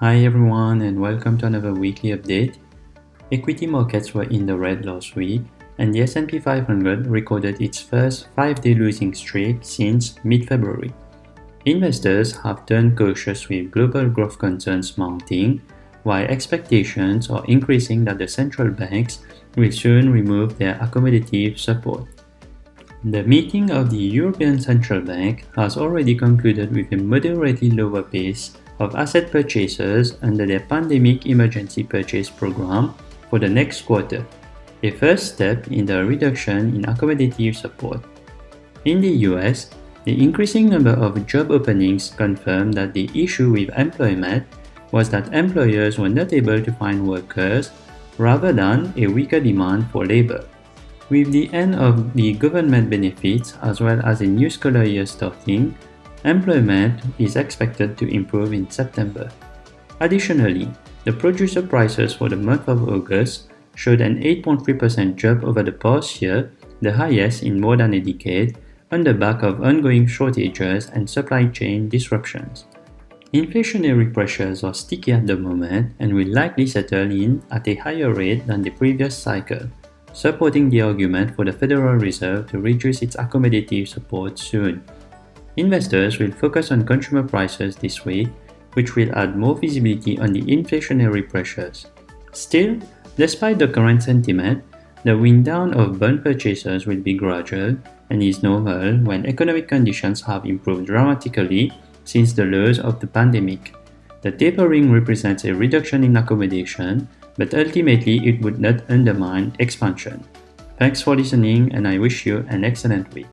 Hi everyone and welcome to another weekly update. Equity markets were in the red last week and the S&P 500 recorded its first 5-day losing streak since mid-February. Investors have turned cautious with global growth concerns mounting, while expectations are increasing that the central banks will soon remove their accommodative support. The meeting of the European Central Bank has already concluded with a moderately lower pace of asset purchases under their Pandemic Emergency Purchase Program for the next quarter, a first step in the reduction in accommodative support. In the US, the increasing number of job openings confirmed that the issue with employment was that employers were not able to find workers rather than a weaker demand for labor. With the end of the government benefits as well as a new scholar year starting, employment is expected to improve in September. Additionally, the producer prices for the month of August showed an 8.3% jump over the past year, the highest in more than a decade, on the back of ongoing shortages and supply chain disruptions. Inflationary pressures are sticky at the moment and will likely settle in at a higher rate than the previous cycle, supporting the argument for the Federal Reserve to reduce its accommodative support soon. Investors will focus on consumer prices this week, which will add more visibility on the inflationary pressures. Still, despite the current sentiment, the wind down of bond purchases will be gradual and is normal when economic conditions have improved dramatically since the lows of the pandemic. The tapering represents a reduction in accommodation, but ultimately it would not undermine expansion. Thanks for listening and I wish you an excellent week.